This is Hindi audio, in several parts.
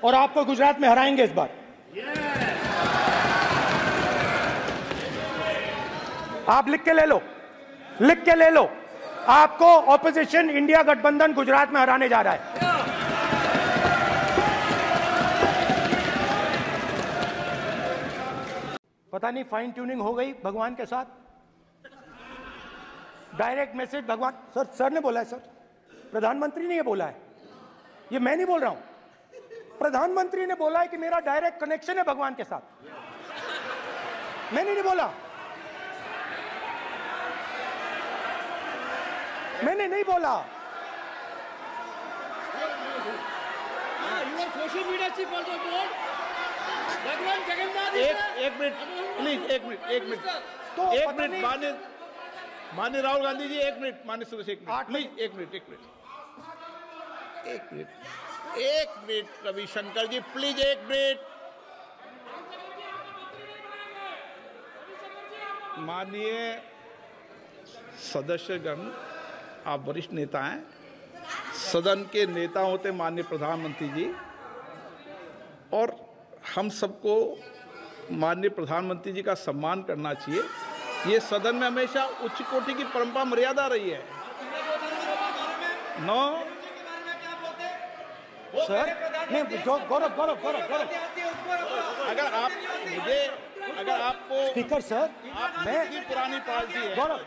और आपको गुजरात में हराएंगे इस बार। आप लिख के ले लो, लिख के ले लो, आपको ऑपोजिशन इंडिया गठबंधन गुजरात में हराने जा रहा है। पता नहीं फाइन ट्यूनिंग हो गई भगवान के साथ, डायरेक्ट मैसेज भगवान। सर ने बोला है, सर प्रधानमंत्री ने ये बोला है, ये मैं नहीं बोल रहा हूं, प्रधानमंत्री ने बोला है कि मेरा डायरेक्ट कनेक्शन है भगवान के साथ, मैंने नहीं बोला, मैंने नहीं बोला। Social media chief also told भगवान जगन्नाथ। एक मिनट प्लीज, एक मिनट तो एक मिनट माननीय राहुल गांधी जी, एक मिनट, माननीय सुरेश, एक मिनट प्लीज, एक मिनट रविशंकर जी प्लीज, एक मिनट। माननीय सदस्यगण, आप वरिष्ठ नेता हैं, सदन के नेता होते माननीय प्रधानमंत्री जी, और हम सबको माननीय प्रधानमंत्री जी का सम्मान करना चाहिए। ये सदन में हमेशा उच्च कोटि की परंपरा मर्यादा रही है। नो सर नहीं, गौरव अगर आपको स्पीकर सर, मैं पुरानी पार्टी है। गौरव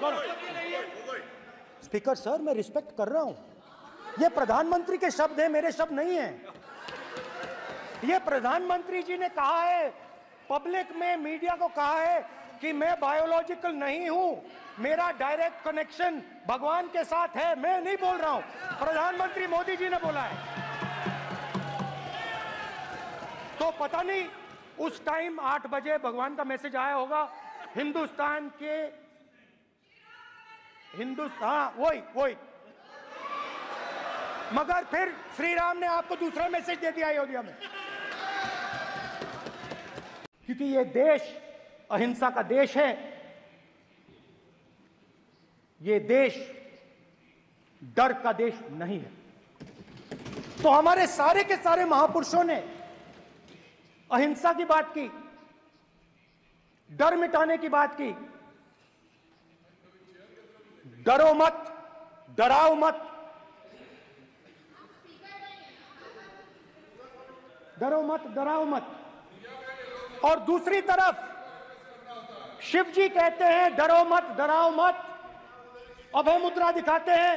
स्पीकर सर, मैं रिस्पेक्ट कर रहा हूं, ये प्रधानमंत्री के शब्द हैं, मेरे शब्द नहीं हैं। ये प्रधानमंत्री जी ने कहा है, पब्लिक में मीडिया को कहा है कि मैं बायोलॉजिकल नहीं हूं, मेरा डायरेक्ट कनेक्शन भगवान के साथ है, मैं नहीं बोल रहा हूं, प्रधानमंत्री मोदी जी ने बोला है। तो पता नहीं उस टाइम 8 बजे भगवान का मैसेज आया होगा हिंदुस्तान, वही मगर फिर श्री राम ने आपको दूसरा मैसेज दे दिया अयोध्या में, क्योंकि ये देश अहिंसा का देश है, ये देश डर का देश नहीं है। तो हमारे सारे के सारे महापुरुषों ने अहिंसा की बात की, डर मिटाने की बात की, डरो मत, डराओ मत, डरो मत, डराओ मत। और दूसरी तरफ शिव जी कहते हैं डरो मत, डराओ मत, अभय मुद्रा दिखाते हैं,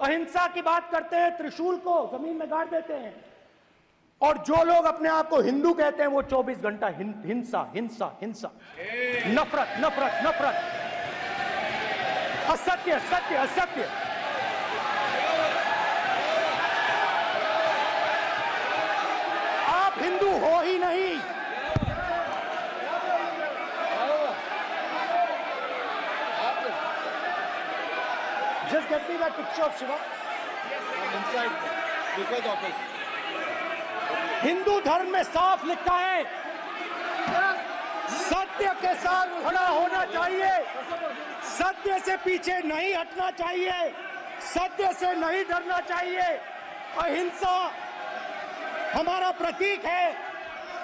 अहिंसा की बात करते हैं, त्रिशूल को जमीन में गाड़ देते हैं, और जो लोग अपने आप को हिंदू कहते हैं वो 24 घंटा हिंसा हिंसा हिंसा, नफरत नफरत नफरत, असत्य सत्य असत्य। आप हिंदू हो ही नहीं। Just get me that picture of Shiva. inside because of it. Hindu धर्म में साफ लिखा है, सत्य के साथ खड़ा होना चाहिए, सत्य से पीछे नहीं हटना चाहिए, सत्य से नहीं डरना चाहिए। अहिंसा हमारा प्रतीक है।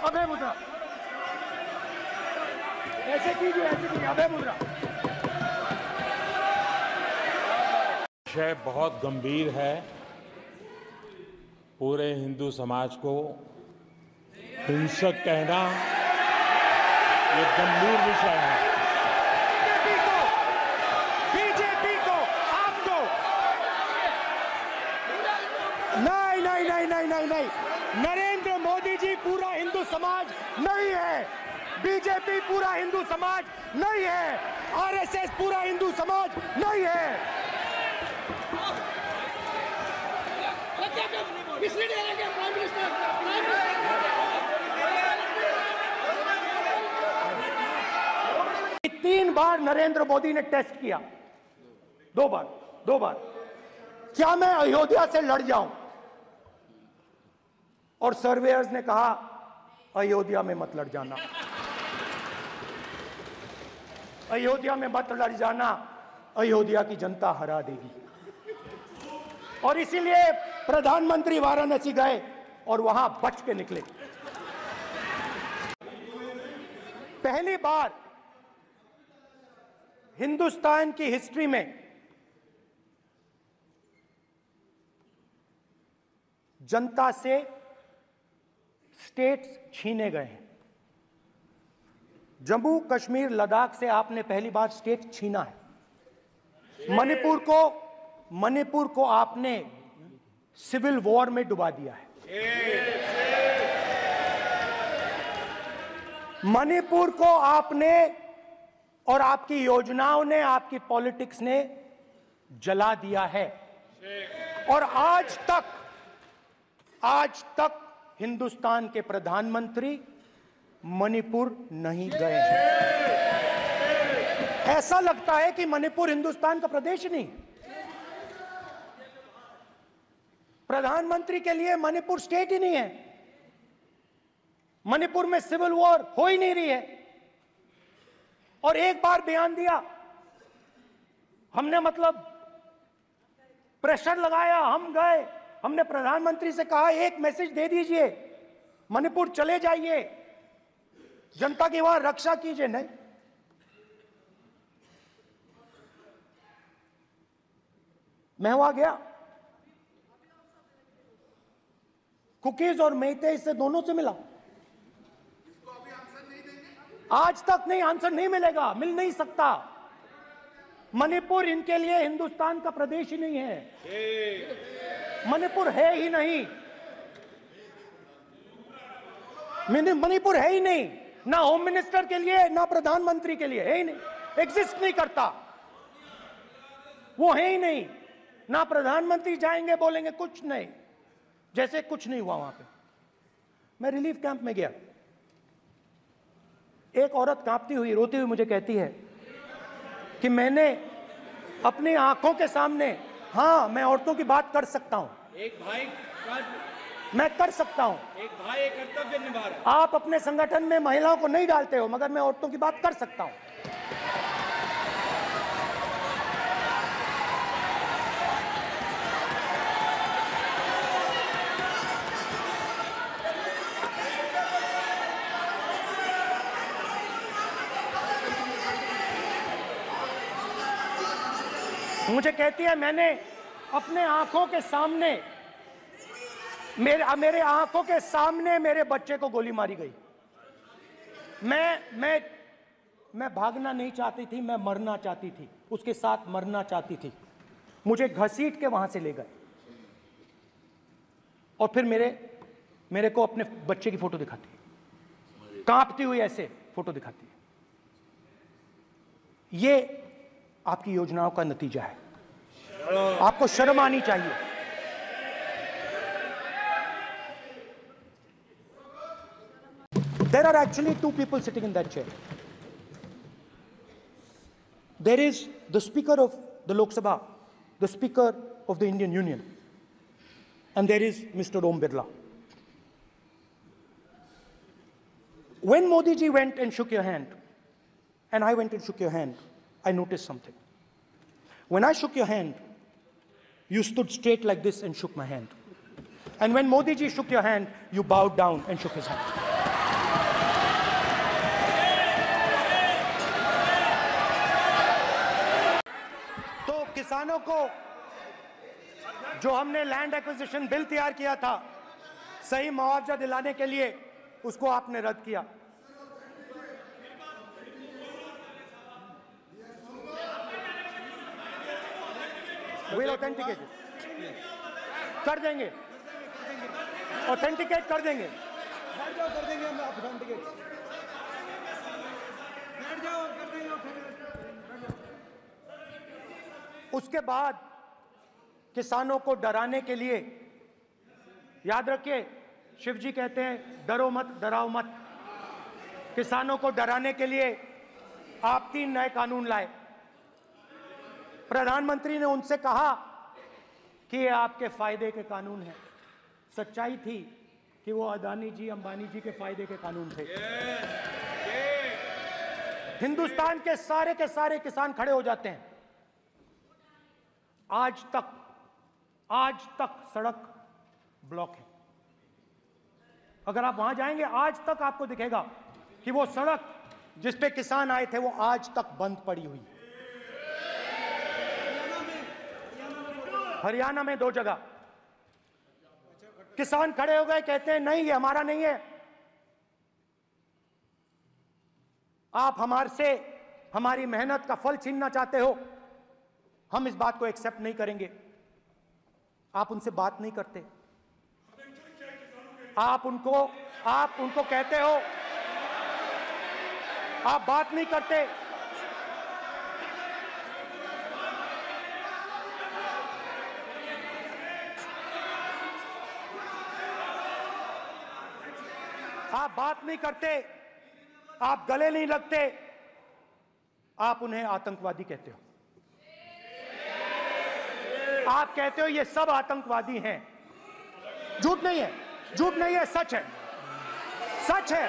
अभय मुद्रा, ऐसे कीजिए, अभय मुद्रा। विषय बहुत गंभीर है, पूरे हिंदू समाज को हिंसक कहना ये गंभीर विषय है। बीजेपी को आपको नहीं, नरेंद्र मोदी जी पूरा हिंदू समाज नहीं है, बीजेपी पूरा हिंदू समाज नहीं है, आरएसएस पूरा हिंदू समाज नहीं है। तीन बार नरेंद्र मोदी ने टेस्ट किया, दो बार क्या मैं अयोध्या से लड़ जाऊं, और सर्वेयर्स ने कहा अयोध्या में मत लड़ जाना, अयोध्या में मत लड़ जाना, अयोध्या की जनता हरा देगी। और इसीलिए प्रधानमंत्री वाराणसी गए, और वहां बच के निकले। पहली बार हिंदुस्तान की हिस्ट्री में जनता से स्टेट्स छीने गए हैं। जम्मू कश्मीर लद्दाख से आपने पहली बार स्टेट छीना है। मणिपुर को आपने सिविल वॉर में डुबा दिया है। मणिपुर को आपने और आपकी योजनाओं ने, आपकी पॉलिटिक्स ने जला दिया है। और आज तक हिंदुस्तान के प्रधानमंत्री मणिपुर नहीं गए हैं। ऐसा लगता है कि मणिपुर हिंदुस्तान का प्रदेश ही नहीं। प्रधानमंत्री के लिए मणिपुर स्टेट ही नहीं है। मणिपुर में सिविल वॉर हो ही नहीं रही है। और एक बार बयान दिया हमने, मतलब प्रेशर लगाया, हम गए, हमने प्रधानमंत्री से कहा एक मैसेज दे दीजिए, मणिपुर चले जाइए, जनता की वहां रक्षा कीजिए। नहीं, मैं वहां गया, कुकीज और मेइतेई से दोनों से मिला। आज तक नहीं, आंसर नहीं मिलेगा, मिल नहीं सकता। मणिपुर इनके लिए हिंदुस्तान का प्रदेश ही नहीं है। मणिपुर है ही नहीं। मणिपुर है ही नहीं, ना होम मिनिस्टर के लिए, ना प्रधानमंत्री के लिए, है ही नहीं, एग्जिस्ट नहीं करता। वो है ही नहीं। ना प्रधानमंत्री जाएंगे बोलेंगे कुछ नहीं, जैसे कुछ नहीं हुआ वहां पे। मैं रिलीफ कैंप में गया, एक औरत कांपती हुई, रोती हुई मुझे कहती है कि मैंने अपनी आंखों के सामने, हाँ मैं औरतों की बात कर सकता हूं, एक भाई मैं कर सकता हूं। एक भाई एक कर्तव्य निभा रहा है। आप अपने संगठन में महिलाओं को नहीं डालते हो, मगर मैं औरतों की बात कर सकता हूं। मुझे कहती है मैंने अपने आंखों के सामने, मेरे आंखों के सामने मेरे बच्चे को गोली मारी गई। मैं भागना नहीं चाहती थी, मैं मरना चाहती थी, उसके साथ मरना चाहती थी। मुझे घसीट के वहां से ले गए और फिर मेरे को अपने बच्चे की फोटो दिखाती है, कांपती हुई ऐसे फोटो दिखाती है। ये आपकी योजनाओं का नतीजा है। आपको शर्म आनी चाहिए। There are actually two people sitting in that chair. There is the Speaker of the Lok Sabha, the Speaker of the Indian Union, and there is Mr. Om Birla. When Modi ji went and shook your hand, and I went and shook your hand, I noticed something. When I shook your hand, you stood straight like this and shook my hand. And when Modi ji shook your hand, you bowed down and shook his hand. तो किसानों को जो हमने लैंड एक्विजिशन बिल तैयार किया था, सही मुआवजा दिलाने के लिए, उसको आपने रद्द किया। We'll authenticate it. कर देंगे, ऑथेंटिकेट कर देंगे। कर देंगे हम ऑथेंटिकेट। उसके बाद किसानों को डराने के लिए, याद रखिए, शिव जी कहते हैं डरो मत, डराओ मत। किसानों को डराने के लिए आप 3 नए कानून लाए। प्रधानमंत्री ने उनसे कहा कि ये आपके फायदे के कानून हैं। सच्चाई थी कि वो अदानी जी, अंबानी जी के फायदे के कानून थे। हिंदुस्तान के सारे किसान खड़े हो जाते हैं। आज तक सड़क ब्लॉक है। अगर आप वहां जाएंगे आज तक आपको दिखेगा कि वो सड़क जिस पे किसान आए थे वो आज तक बंद पड़ी हुई। हरियाणा में 2 जगह किसान खड़े हो गए, कहते हैं नहीं ये हमारा नहीं है, आप हमारे से हमारी मेहनत का फल छीनना चाहते हो, हम इस बात को एक्सेप्ट नहीं करेंगे। आप उनसे बात नहीं करते, आप उनको कहते हो, आप बात नहीं करते। आप बात नहीं करते, आप गले नहीं लगते, आप उन्हें आतंकवादी कहते हो। आप कहते हो ये सब आतंकवादी हैं। झूठ नहीं है, झूठ नहीं है, सच है, सच है।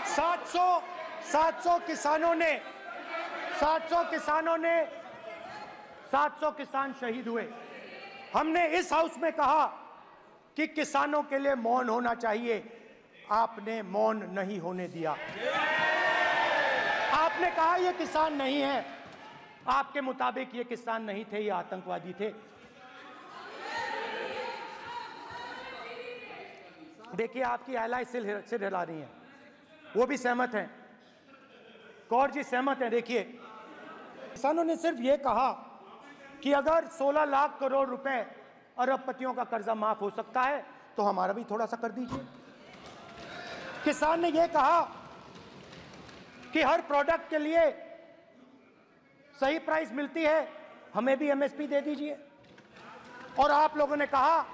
700 किसान शहीद हुए। हमने इस हाउस में कहा कि किसानों के लिए मौन होना चाहिए, आपने मौन नहीं होने दिया। आपने कहा ये किसान नहीं है, आपके मुताबिक ये किसान नहीं थे, ये आतंकवादी थे। देखिए आपकी आला सिर हिला रही है, वो भी सहमत हैं, कौर जी सहमत हैं। देखिए किसानों ने सिर्फ ये कहा कि अगर 16 लाख करोड़ रुपए अरबपतियों का कर्जा माफ हो सकता है तो हमारा भी थोड़ा सा कर दीजिए। किसान ने यह कहा कि हर प्रोडक्ट के लिए सही प्राइस मिलती है, हमें भी एमएसपी दे दीजिए। और आप लोगों ने कहा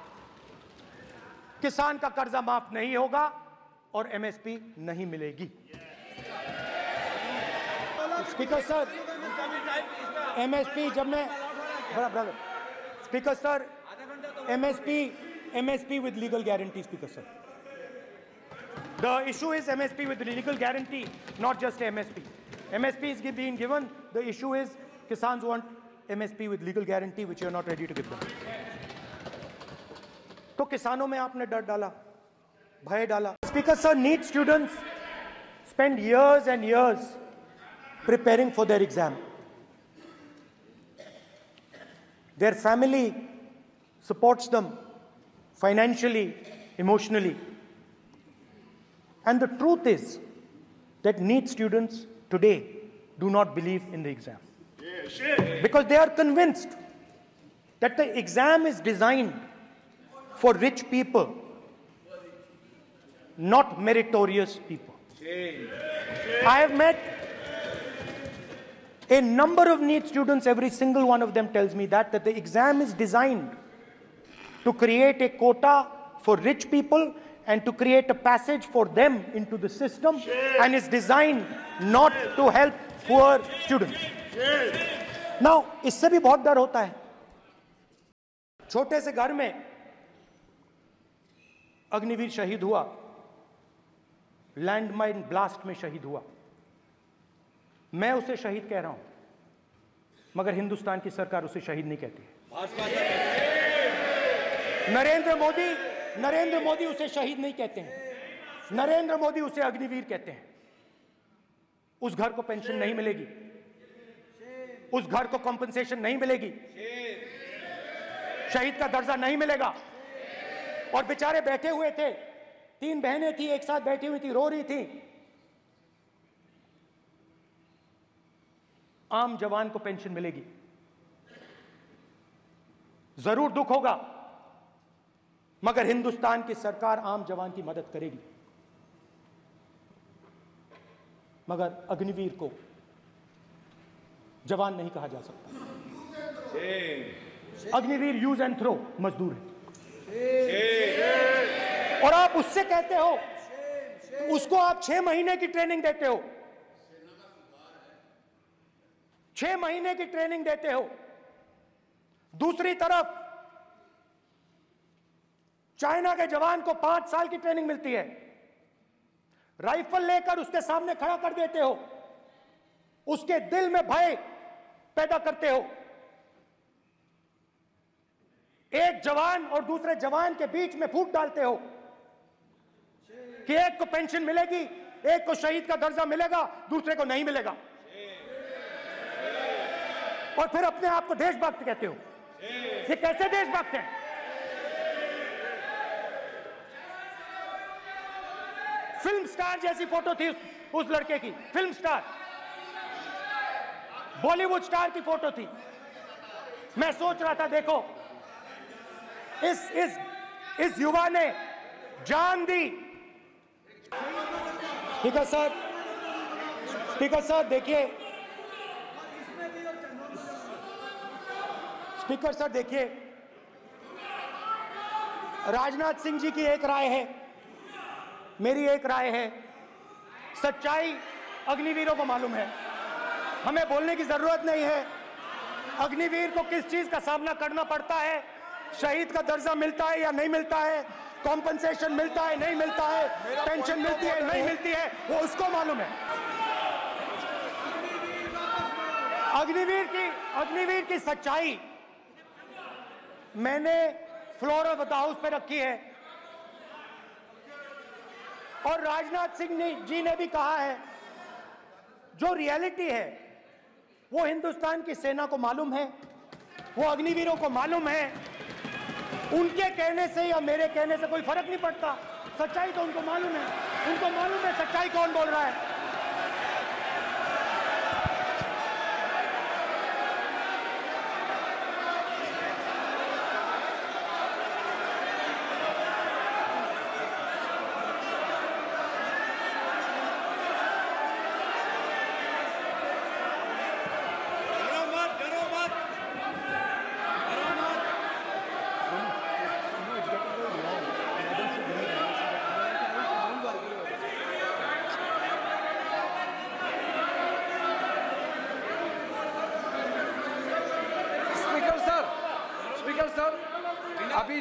किसान का कर्जा माफ नहीं होगा और एमएसपी नहीं मिलेगी। स्पीकर सर, एमएसपी जब मैं brother speaker sir, MSP with legal guarantee, Speaker sir. The issue is MSP with legal guarantee, not just MSP. MSP is being given. The issue is Kisans want MSP with legal guarantee, which you are not ready to give them. तो किसानों में आपने डर डाला, भय डाला। Speaker sir, NEET students spend years and years preparing for their exam. Their family supports them financially, emotionally. And the truth is that NEET students today do not believe in the exam. Because they are convinced that the exam is designed for rich people, not meritorious people. I have met a number of NEET students, every single one of them tells me that the exam is designed to create a quota for rich people and to create a passage for them into the system, and is designed not to help poor students. Now, इससे भी बहुत डर होता है। छोटे से घर में अग्निवीर शहीद हुआ, लैंडमाइन ब्लास्ट में शहीद हुआ। मैं उसे शहीद कह रहा हूं, मगर हिंदुस्तान की सरकार उसे शहीद नहीं कहती है। नरेंद्र मोदी उसे शहीद नहीं कहते हैं, नरेंद्र मोदी उसे अग्निवीर कहते हैं। उस घर को पेंशन नहीं मिलेगी, उस घर को कंपनसेशन नहीं मिलेगी, शहीद का दर्जा नहीं मिलेगा। और बेचारे बैठे हुए थे, 3 बहनें थी, एक साथ बैठी हुई थी, रो रही थी। आम जवान को पेंशन मिलेगी, जरूर दुख होगा, मगर हिंदुस्तान की सरकार आम जवान की मदद करेगी। मगर अग्निवीर को जवान नहीं कहा जा सकता। अग्निवीर यूज एंड थ्रो मजदूर है। और आप उससे कहते हो, उसको आप 6 महीने की ट्रेनिंग देते हो, 6 महीने की ट्रेनिंग देते हो। दूसरी तरफ चाइना के जवान को 5 साल की ट्रेनिंग मिलती है, राइफल लेकर उसके सामने खड़ा कर देते हो, उसके दिल में भय पैदा करते हो। एक जवान और दूसरे जवान के बीच में फूट डालते हो। कि एक को पेंशन मिलेगी, एक को शहीद का दर्जा मिलेगा, दूसरे को नहीं मिलेगा, और फिर अपने आप को देशभक्त कहते हो। ये कैसे देशभक्त हैं? फिल्म स्टार जैसी फोटो थी उस लड़के की, फिल्म स्टार, बॉलीवुड स्टार की फोटो थी। मैं सोच रहा था, देखो इस युवा ने जान दी। स्पीकर सर देखिए, स्पीकर सर देखिए, राजनाथ सिंह जी की एक राय है, मेरी एक राय है। सच्चाई अग्निवीरों को मालूम है, हमें बोलने की जरूरत नहीं है। अग्निवीर को किस चीज का सामना करना पड़ता है, शहीद का दर्जा मिलता है या नहीं मिलता है, कॉम्पनसेशन मिलता है नहीं मिलता है, पेंशन मिलती है नहीं मिलती है, वो उसको मालूम है। अग्निवीर की सच्चाई मैंने फ्लोर ऑफ द हाउस पे रखी है, और राजनाथ सिंह जी ने भी कहा है, जो रियलिटी है वो हिंदुस्तान की सेना को मालूम है, वो अग्निवीरों को मालूम है। उनके कहने से या मेरे कहने से कोई फर्क नहीं पड़ता, सच्चाई तो उनको मालूम है, उनको मालूम है सच्चाई कौन बोल रहा है।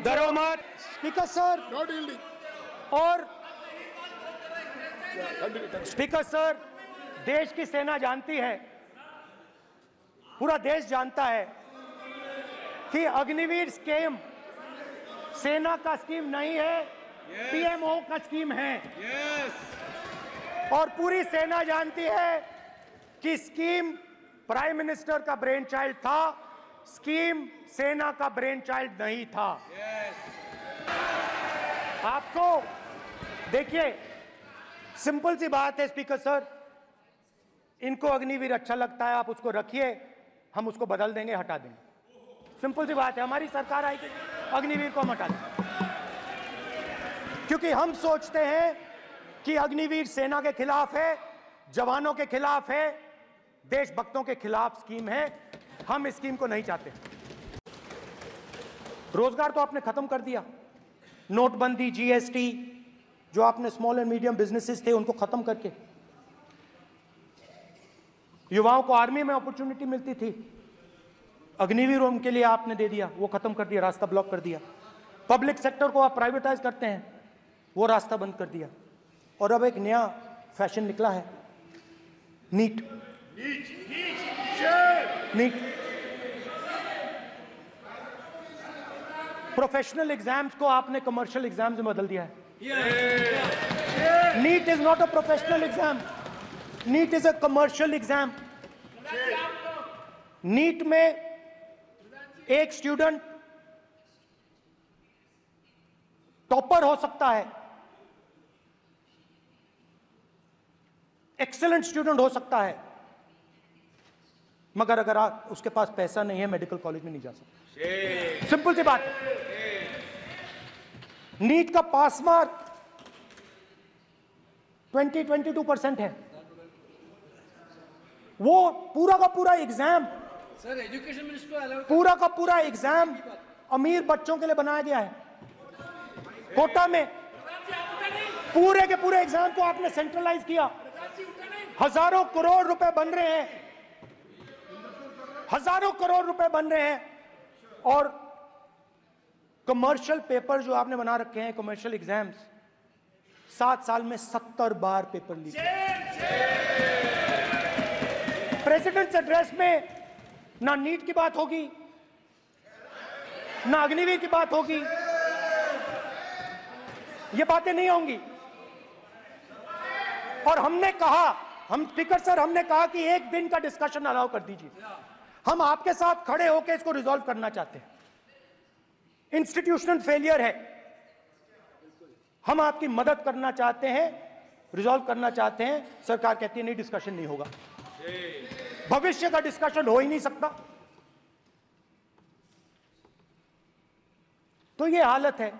डरो मत स्पीकर सर, और स्पीकर सर, देश की सेना जानती है, पूरा देश जानता है कि अग्निवीर स्कीम सेना का स्कीम नहीं है, पीएमओ का स्कीम है। और पूरी सेना जानती है कि स्कीम प्राइम मिनिस्टर का ब्रेन चाइल्ड था, स्कीम सेना का ब्रेन चाइल्ड नहीं था। आपको देखिए, सिंपल सी बात है स्पीकर सर, इनको अग्निवीर अच्छा लगता है, आप उसको रखिए, हम उसको बदल देंगे, हटा देंगे। सिंपल सी बात है, हमारी सरकार आएगी, अग्निवीर को हम हटा देंगे, क्योंकि हम सोचते हैं कि अग्निवीर सेना के खिलाफ है, जवानों के खिलाफ है, देशभक्तों के खिलाफ स्कीम है। हम इस स्कीम को नहीं चाहते। रोजगार तो आपने खत्म कर दिया, नोटबंदी, जीएसटी, जो आपने स्मॉल एंड मीडियम बिजनेसेस थे उनको खत्म करके, युवाओं को आर्मी में अपॉर्चुनिटी मिलती थी, अग्निवीर उनके लिए आपने दे दिया, वो खत्म कर दिया, रास्ता ब्लॉक कर दिया। पब्लिक सेक्टर को आप प्राइवेटाइज करते हैं, वो रास्ता बंद कर दिया। और अब एक नया फैशन निकला है, नीट। प्रोफेशनल एग्जाम्स को आपने कमर्शियल एग्जाम्स में बदल दिया है। NEET is not a professional exam, NEET is a commercial exam. NEET में एक स्टूडेंट टॉपर हो सकता है, एक्सीलेंट स्टूडेंट हो सकता है, मगर अगर उसके पास पैसा नहीं है, मेडिकल कॉलेज में नहीं जा सकता। सिंपल सी बात। नीट का पास मार्क 22% है। वो पूरा का पूरा एग्जाम, सर एजुकेशन मिनिस्टर को अलाउ, पूरा का पूरा एग्जाम अमीर बच्चों के लिए बनाया गया है। कोटा में पूरे के पूरे एग्जाम को आपने सेंट्रलाइज किया। हजारों करोड़ रुपए बन रहे हैं, हजारों करोड़ रुपए बन रहे हैं। और कमर्शियल पेपर जो आपने बना रखे हैं, कमर्शियल एग्जाम्स, 7 साल में 70 बार पेपर लीक। प्रेसिडेंट्स एड्रेस में ना नीट की बात होगी, ना अग्निवीर की बात होगी, ये बातें नहीं होंगी। और हमने कहा, हम स्पीकर सर हमने कहा कि एक दिन का डिस्कशन अलाउ कर दीजिए। हम आपके साथ खड़े होकर इसको रिजॉल्व करना चाहते हैं। इंस्टीट्यूशनल फेलियर है, हम आपकी मदद करना चाहते हैं, रिजॉल्व करना चाहते हैं। सरकार कहती है नहीं, डिस्कशन नहीं होगा, भविष्य का डिस्कशन हो ही नहीं सकता। तो ये हालत है।